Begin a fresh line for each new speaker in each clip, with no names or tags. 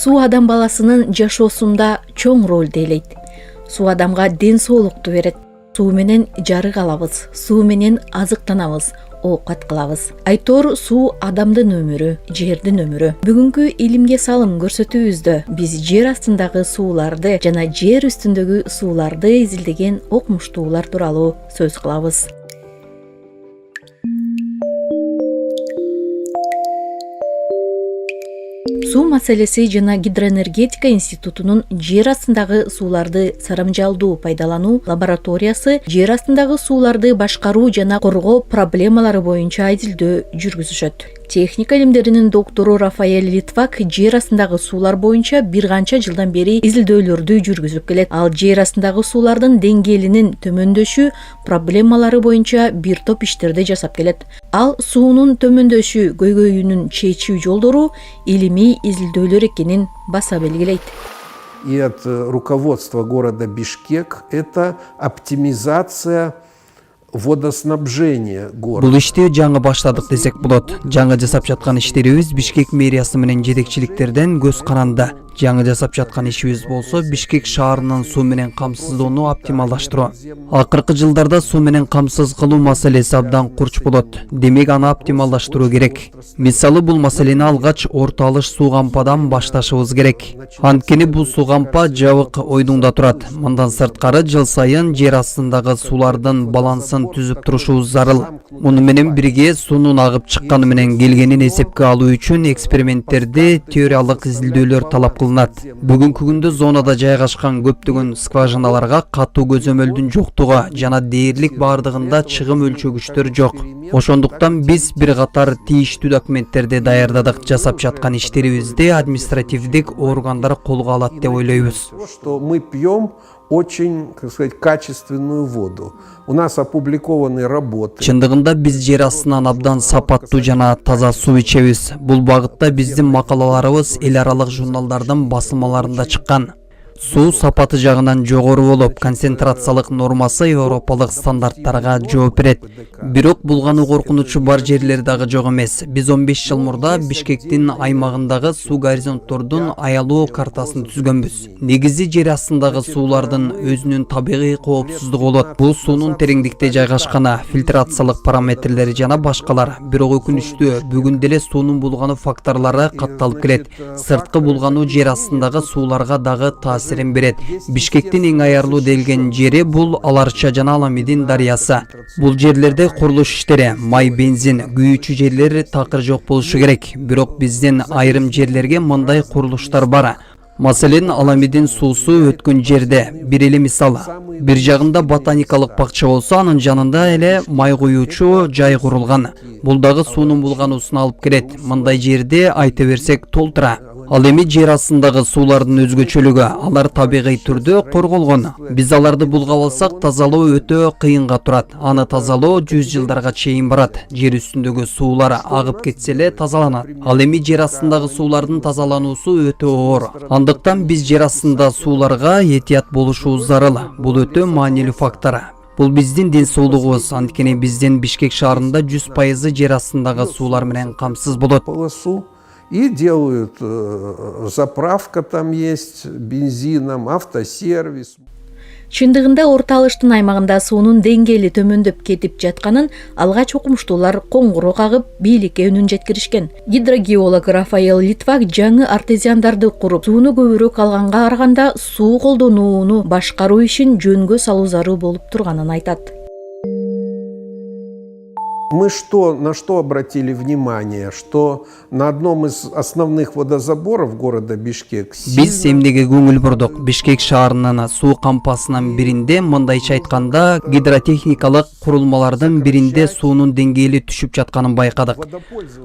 Суу адам баласынын жашоосунда чоң ролду ээлейт. Суу адамга ден соолукту берет. Суу менен жарык алабыз, суу менен азыктанабыз, оокат кылабыз. Айтор суу адамдын өмүрү, жердин өмүрү. Бүгүнкү илимге салым көрсөтүүбүздө биз жер астындагы сууларды жана жер үстүндөгү сууларды изилдеген окумуштуулар тууралуу сөз кылабыз. Суу маселеси жана гидроэнергетика институтунун жер астындагы сууларды сарамжалдуу пайдалануу лабораториясы жер астындагы сууларды башкаруу жана коргоо проблемалары боюнча изилдөө жүргүзүшөт. Техника илимдеринин доктору Рафаэль Литвак жер астындагы суулар боюнча бир канча жылдан бери изилдөөлөрдү жүргүзүп келет. Ал жер астындагы суулардын деңгээлинин төмөндөшү проблемалары боюнча бир топ иштерди жасап келет. Ал суунун төмөндөшү көйгөйүнүн чечүү жолдору илимий изилдөөлөр экенин баса белгилейт.
И от руководства города Бишкек это оптимизация водоснабжения города.
Бул ишти жаңы баштадык десек болот. Жаңы жасап жаткан иштерибиз Бишкек мэриясы менен жетекчиликтерден көз каранды. Жаңы жасап жаткан ишибиз болсо Бишкек шаарынын суу менен камсыздоону оптималдаштыруу. Акыркы жылдарда суу менен камсыз кылуу маселеси абдан курч болот. Демек аны оптималдаштыруу керек. Мисалы бул маселени алгач орто алыш суу кампадан башташыбыз керек. Анткени бул суу кампа жабык ойдуңда турат. Мындан сырткары жыл сайын жер астындагы суулардын балансын түзүп турушубуз зарыл. Муну менен бирге суунун агып чыкканы менен келгенин эсепке алуу үчүн эксперименттерди, теориялык изилдөөлөр талап кылынат. Бүгүнкү күндө зонада жайгашкан көптөгөн скважиналарга катуу көзөмөлдүн жоктугу жана дээрлик бардыгында чыгым өлчөгүчтөр жок. Ошондуктан биз бир катар тийиштүү документтерди даярдадык. Жасап жаткан иштерибизди административдик органдар колго алат деп ойлойбуз.
Что мы пьем очень, как сказать, качественную воду. У нас опубликованы работы.
Чындыгында биз жер астынан абдан сапаттуу жана таза суу ичебиз. Бул багытта биздин макалаларыбыз эл аралык журналдардын басылмаларында чыккан. Суу сапаты жагынан жогору болуп, концентрациялык нормасы европалык стандарттарга жооп берет. Бирок булгану коркунучу бар жерлер дагы жок эмес. Биз 15 жыл мурда Бишкектин аймагындагы суу горизонттордун аялуу картасын түзгөнбүз. Негизи жер астындагы суулардын өзүнүн табигый коопсуздугу болот. Бул суунун тереңдикте жайгашканы, фильтрациялык параметрлери жана башкалар. Бирок өкүнүчтүү, бүгүн деле суунун булгану факторлору катталып келет. Сырткы булгану жер астындагы сууларга дагы таасирин берет. Бишкектин эң аярлуу делген жери бул Аларча жана Аламидин дарыясы. Бул жерлерде курулуш иштери, май, бензин, күйүүчү жерлер такыр жок болушу керек. Бирок биздин айрым жерлерге мындай курулуштар бар. Маселен Аламидин суусу өткөн жерде бир эле мисал. Бир жагында ботаникалык бакча болсо, анын жанында эле май куюучу жай курулган. Бул дагы суунун булгануусун алып келет. Мындай жерде айта берсек толтура. Ал эми жер астындагы суулардын өзгөчөлүгү, алар табигый түрдө корголгон. Биз аларды булгап алсак, тазалоо өтө кыйынга турат. Аны тазалоо 100 жылдарга чейин барат. Жер үстүндөгү суулар агып кетсе эле тазаланат. Ал эми жер астындагы суулардын тазалануусу өтө оор. Андыктан биз жер астында сууларга этият болушубуз зарыл. Бул өтө маанилүү фактор. Бул биздин ден соолугубуз. Анткени биздин Бишкек шаарында 100% жер астындагы суулар менен камсыз болот.
И делают заправка там есть, бензином, автосервис.
Чындыгында орто алыштын аймагында суунун деңгээли төмөндөп кетип жатканын алгач окумуштуулар коңгуроо кагып бийликке үнүн жеткиришкен. Гидрогеолог Рафаэль Литвак жаңы артезиандарды куруп, сууну көбүрөөк алганга караганда суу колдонууну башкаруу ишин жөнгө салуу зарыл болуп турганын айтат.
Мы на что обратили внимание, что на одном из основных водозаборов города Бишкек
биз эмнеге көңүл бурдук? Бишкек шаарынын суу кампасынын биринде, мындайча айтканда, гидротехникалык курулмалардын биринде суунун деңгээли түшүп жатканын байкадык.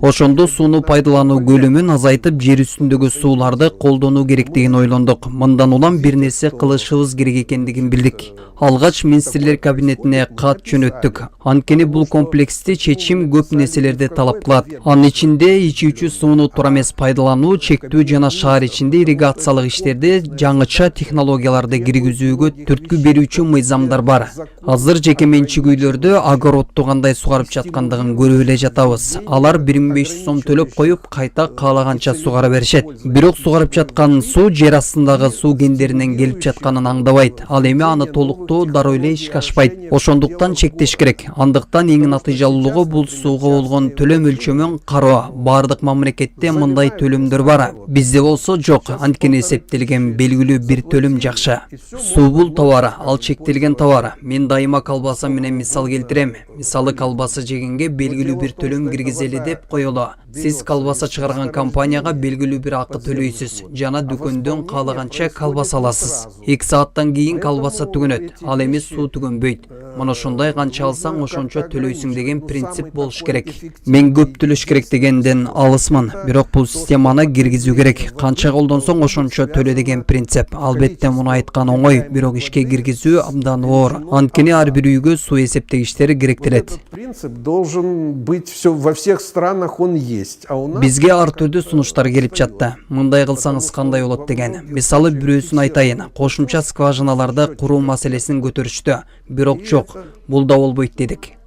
Ошондо сууну пайдалануу көлөмүн азайтып, жер үстүндөгү сууларды колдонуу керектигин ойлондук. Мындан улам бир нерсе кылышыбыз керек экендигин билдик. Алгач министрлер кабинетине кат жөнөттүк. Анткени бул комплексти келесті чечим көп нерселерди талап кылат. Анын ичинде ичүүчү сууну туура эмес пайдалануу, чектүү жана шаар ичинде ирригациялык иштерде жаңыча технологияларды киргизүүгө түрткү берүүчү мыйзамдар бар. Азыр жеке менчик үйлөрдө огородду кандай сугарып жаткандыгын көрүп эле жатабыз. Алар 1500 сом төлөп коюп, кайта каалаганча сугара беришет. Бирок сугарып жаткан суу жер астындагы суу кендеринен келип жатканын аңдабайт. Ал эми аны толуктоо дароо эле ишке ашпайт. Ошондуктан чектеш керек. Андыктан эң натыйжалуулугу бул сууга болгон төлөм өлчөмүн кароо. Бардык мамлекетте мындай төлөмдөр бар. Бизде болсо жок. Анткени эсептелген белгилүү бир төлөм жакшы. Суу бул товар, ал чектелген товар. Мен дайыма колбаса менен мисал келтирем. Мисалы колбаса жегенге белгилүү бир төлөм киргизели деп коелу. Сиз колбаса чыгарган компанияга белгилүү бир акы төлөйсүз жана дүкөндөн каалаганча колбаса аласыз. 2 сааттан кийин колбаса түгөнөт. Ал эми суу түгөнбөйт. Мына ошондой канча алсаң ошончо төлөйсүң деген принцип болуш керек. Мен көп төлөш керек дегенден алысмын, бирок бул системаны киргизүү керек. Канча колдонсоң ошончо төлө деген принцип. Албетте муну айткан оңой, бирок ишке киргизүү абдан оор. Анткени ар бир үйгө суу эсептегичтери керектелет.
Принцип должен быть во всех странах, он есть.
Бизге ар түрдүү сунуштар келип жатты. Мындай кылсаңыз кандай болот деген. Мисалы бирөөсүн айтайын. Кошумча скважиналарды куруу маселесин көтөрүштү. Бирок жок, бул да болбойт дедик.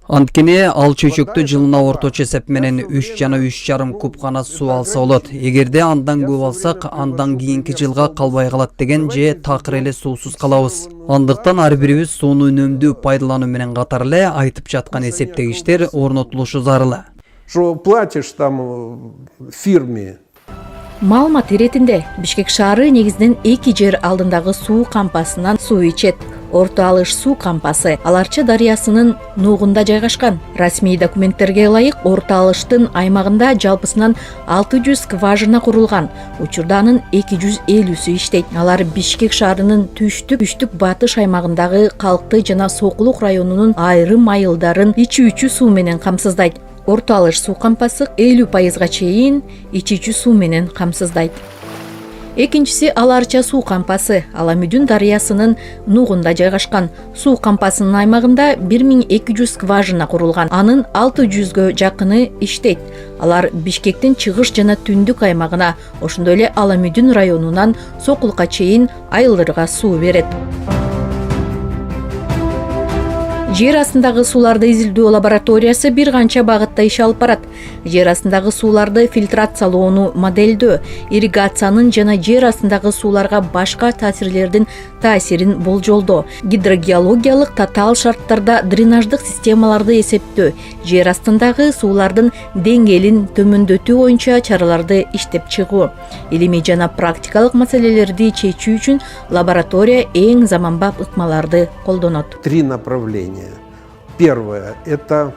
Анткени ал чөйчөктү жылына орточо эсеп менен 3 жана 3,5 куб гана суу алса болот. Эгерде андан көп алсак, андан кийинки жылга калбай калат деген же такыр эле суусуз калабыз. Андыктан ар бирибиз сууну үнөмдүү пайдалануу менен катар эле айтып жаткан эсептегичтер орнотулушу зарыл.
Что платишь там фирме?
Маалымат иретинде Бишкек шаары негизинен 2 жер алдындагы суу кампасынан суу ичет. Орто Алыш суу кампасы Аларча дарыясынын нугунда жайгашкан. Расмий документтерге ылайык Орто Алыштын аймагында жалпысынан 600 скважина курулган. Учурда анын 250сү иштейт. Алар Бишкек шаарынын түштүк батыш аймагындагы Калкты жана Сокулук районунун айрым айылдарын ичүүчү суу менен камсыздайт. Орто Алыш суу кампасы 50%га чейин ичүүчү суу менен камсыздайт. Экинчиси Аларча суу кампасы Аламүдүн дарыясынын нугунда жайгашкан. Суу кампасынын аймагында 1200 скважина курулган. Анын 600гө жакыны иштейт. Алар Бишкектин чыгыш жана түндүк аймагына, ошондой эле Аламүдүн районунан Сокулукка чейин айылдарга суу берет. Жер астындагы сууларды изилдөө лабораториясы бир канча багытта иш алып барат. Жер астындагы сууларды фильтрациялоону моделдөө, ирригациянын жана жер астындагы сууларга башка таасирлердин таасирин болжолдоо, гидрогеологиялык татаал шарттарда дренаждык системаларды эсептөө, жер астындагы суулардын деңгээлин төмөндөтүү боюнча чараларды иштеп чыгуу, илимий жана практикалык маселелерди чечүү үчүн лаборатория эң заманбап ыкмаларды колдонот.
3 направления. Первое – это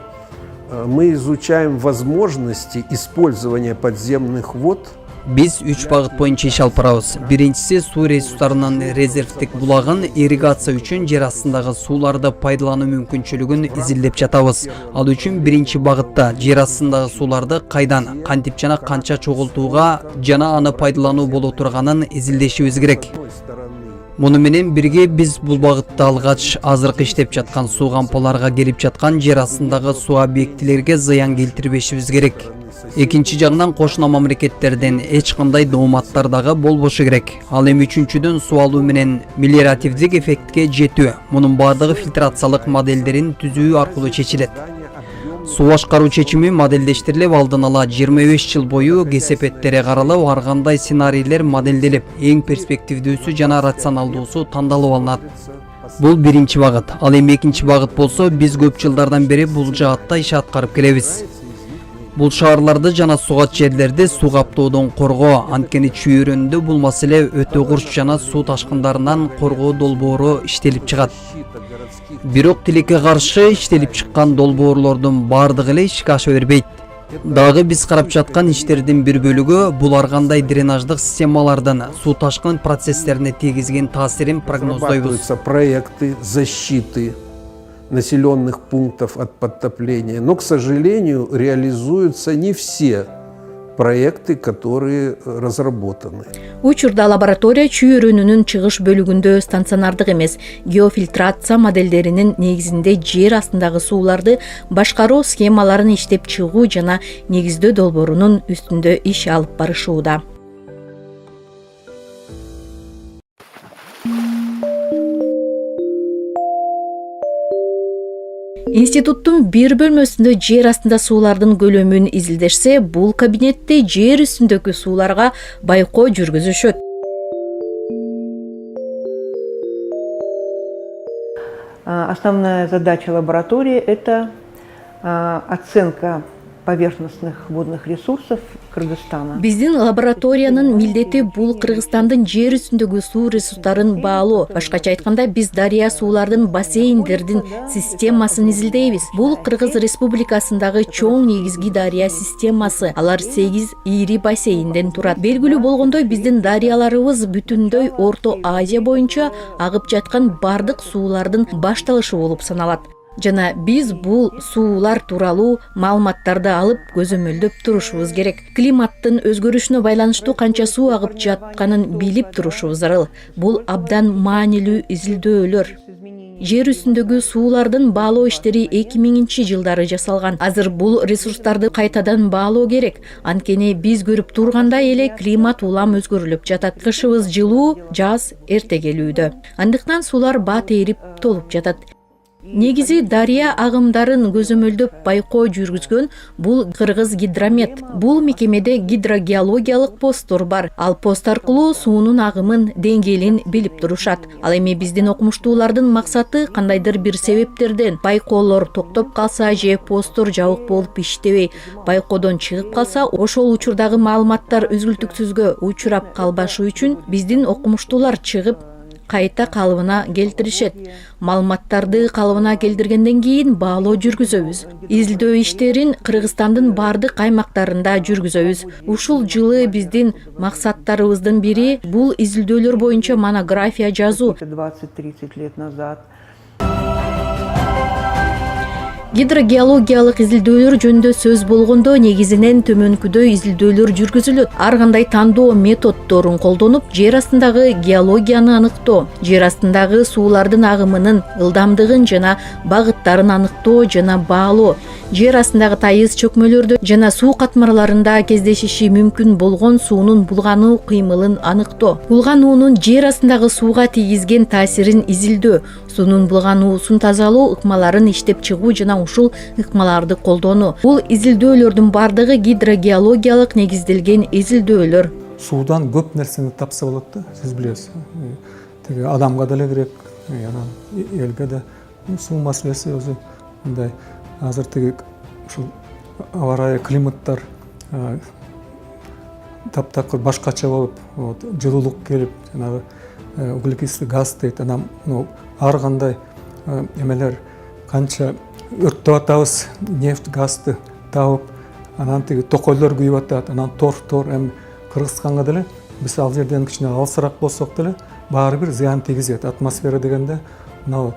мы изучаем возможности использования подземных вод.
Биз 3 багыт боюнча иш алып барабыз. Биринчиси суу ресурстарынын резервдик булагын ирригация үчүн жер астындагы сууларды пайдалануу мүмкүнчүлүгүн изилдеп жатабыз. Ал үчүн биринчи багытта жер астындагы сууларды кайдан, кантип жана канча чогултууга жана аны пайдалануу боло турганын изилдешибиз керек. Муну менен бирге биз бул багытта алгач азыркы иштеп жаткан суу кампаларга келип жаткан жер астындагы суу объектилерге зыян келтирбешибиз керек. Экинчи жагынан кошуна мамлекеттерден эч кандай дооматтар дагы болбошу керек. Ал эми үчүнчүдөн суу алуу менен мелиоративдик эффектке жетүү. Мунун бардыгы фильтрациялык модельдерин түзүү аркылуу чечилет. Суу башкаруу чечими модельдештирилип, алдын ала 25 жыл бою кесепеттери каралып, ар кандай сценарийлер модельделип, эң перспективдүүсү жана рационалдуусу тандалып алынат. Бул биринчи багыт. Ал эми экинчи багыт болсо, биз көп жылдардан бери бул жаатта иш аткарып келебиз. Бул шаарларды жана сугат жерлерди суу каптоодон коргоо, анткени чүйөрөндө бул маселе өтө курч жана суу ташкындарынан коргоо долбоору иштелип чыгат. Бирок тилекке каршы иштелип чыккан долбоорлордун бардыгы эле ишке аша бербейт. Дагы биз карап жаткан иштердин бир бөлүгү бул ар кандай дренаждык системалардын суу ташкын процесстерине тийгизген таасирин прогноздойбуз.
Проекты защиты населенных пунктов от подтопления, но, к сожалению, реализуются не все проекты, которые разработаны.
Учурда лаборатория чүйөрүнүнүн чыгыш бөлүгүндө стационардык эмес геофильтрация моделдеринин негизинде жер астындагы сууларды башкаруу схемаларын иштеп чыгуу жана негиздөө долбоорунун үстүндө иш алып барышууда. Институттун бир бөлмөсүндө жер астында суулардын көлөмүн изилдешсе, бул кабинетте жер үстүндөгү сууларга байкоо жүргүзүшөт.
Основная задача лаборатории – это оценка поверхностных водных ресурсов Кыргызстана.
Биздин лабораториянын милдети бул Кыргызстандын жер үстүндөгү суу ресурстарын баалоо. Башкача айтканда, биз дарыя суулардын бассейндердин системасын изилдейбиз. Бул Кыргыз Республикасындагы чоң негизги дарыя системасы. Алар 8 ири бассейнден турат. Белгилүү болгондой, биздин дарыяларыбыз бүтүндөй Орто Азия боюнча агып жаткан бардык суулардын башталышы болуп саналат. Жана биз бул суулар тууралуу маалыматтарды алып көзөмөлдөп турушубуз керек. Климаттын өзгөрүшүнө байланыштуу канча суу агып жатканын билип турушубуз зарыл. Бул абдан маанилүү изилдөөлөр. Жер үстүндөгү суулардын баалоо иштери 2000-жылдары жасалган. Азыр бул ресурстарды кайтадан баалоо керек. Анткени биз көрүп тургандай эле климат улам өзгөрүлүп жатат. Кышыбыз жылуу, жаз эрте келүүдө. Андыктан суулар бат ээрип толуп жатат. Негизи дарыя агымдарын көзөмөлдөп байкоо жүргүзгөн бул Кыргыз Гидромет. Бул мекемеде гидрогеологиялык посттор бар. Ал пост аркылуу суунун агымын, деңгээлин билип турушат. Ал эми биздин окумуштуулардын максаты кандайдыр бир себептерден байкоолор токтоп калса же посттор жабык болуп иштебей байкоодон чыгып калса, ошол учурдагы маалыматтар үзгүлтүксүзгө учурап калбашы үчүн биздин окумуштуулар чыгып кайта калыбына келтиришет. Маалыматтарды калыбына келтиргенден кийин баалоо жүргүзөбүз. Изилдөө иштерин Кыргызстандын бардык аймактарында жүргүзөбүз. Ушул жылы биздин максаттарыбыздын бири бул изилдөөлөр боюнча монография жазуу.
20-30 лет назад.
Гидрогеологиялык изилдөөлөр жөнүндө сөз болгондо, негизинен төмөнкүдөй изилдөөлөр жүргүзүлөт. Ар кандай тандоо методдорун колдонуп, жер астындагы геологияны аныктоо, жер астындагы суулардын агымынын ылдамдыгын жана багыттарын аныктоо жана баалоо, жер астындагы тайыз чөкмөлөрдө жана суу катмарларында кездешиши мүмкүн болгон суунун булгануу кыймылын аныктоо, булгануунун жер астындагы сууга тийгизген таасирин изилдөө, суунун булгануусун тазалоо ыкмаларын иштеп чыгуу жана ушул ыкмаларды колдонуу. Бул изилдөөлөрдүн бардыгы гидрогеологиялык негизделген изилдөөлөр.
Суудан көп нерсени тапса болот да, сиз билесиз. Теги адамга деле керек, анан элге да суу маселеси өзү мындай. Азыр теги ушул аба ырайы, климаттар таптакыр башкача болуп, жылуулук келип, жанагы углекислый газ дейт, анан ар кандай эмелер канча өрттөп атабыз, нефть, газды табып, анан тиги токойлор күйүп атат, анан тор эми Кыргызстанга деле биз ал жерден кичине алысыраак болсок деле баары бир зыян тийгизет. Атмосфера дегенде мына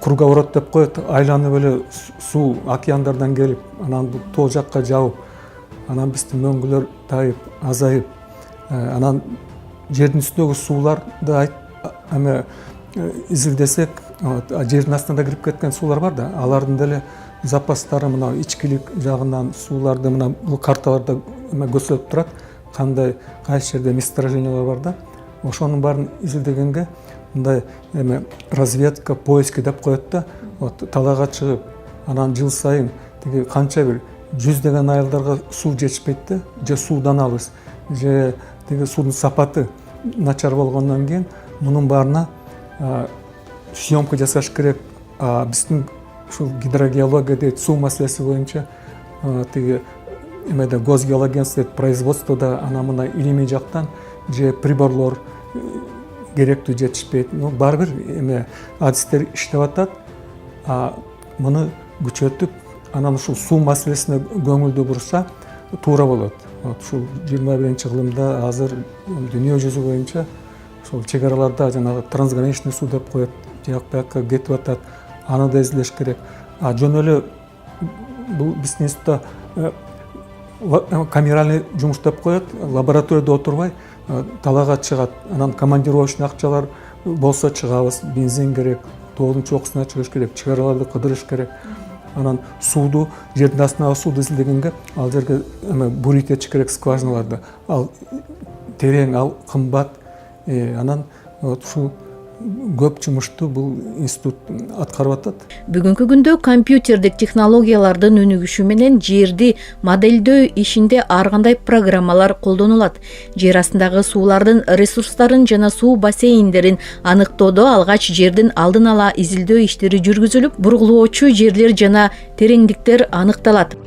круговорот деп коет, айланып эле суу океандардан келип, анан тоо жакка жабып, анан биздин мөңгүлөр тайып, азайып, анан жердин үстүндөгү сууларды эме изилдесек, жердин астына кирип кеткен суулар бар да, алардын деле запастары мына ичкилик жагынан сууларды мына бул карталарда көрсөтүп турат, кандай кайсы жерде месторождениялар бар да. Ошонун баарын изилдегенге мындай эме разведка, поиски деп коет да, талаага чыгып, анан жыл сайын тиги канча бир жүздөгөн айылдарга суу жетишпейт да, же суудан алыс, же тиги суунун сапаты начар болгондон кийин мунун баарына съемка жасаш керек. Биздин ушул гидрогеология дейт, суу маселеси боюнча тиги эмеде Госгеологенство дейт, производстводо ана мына илимий жактан же приборлор керектүү жетишпейт. Бар бир эме адистер иштеп атат. Муну күчөтүп, анан ушул суу маселесине көңүлдү бурса туура болот. Ушул 21-кылымда азыр дүйнө жүзү боюнча ушул чек араларда жанагы трансграничный суу деп коет, жак бuyakка кетип атат. Аны да изилдеш керек. Жөн эле бул биздин институтта камеральный жумуштап коет, лабораторияда отурбай талаага чыгат. Анан командировочный акчалар болсо чыгабыз, бензин керек, тоолдун чокусуна чыгыш керек, чыгараларды кыдырыш керек. Анан сууду, жердин астындагы сууду изилдегенге ал жерге бурить этиш керек скважиналарды. Ал терең, ал кымбат. Анан ушул көп жумушту бул институт аткарып атат.
Бүгүнкү күндө компьютердик технологиялардын өнүгүшү менен жерди моделдөө ишинде ар кандай программалар колдонулат. Жер астындагы суулардын ресурстарын жана суу бассейндерин аныктоодо алгач жердин алдын ала изилдөө иштери жүргүзүлүп, бургулоочу жерлер жана тереңдиктер аныкталат.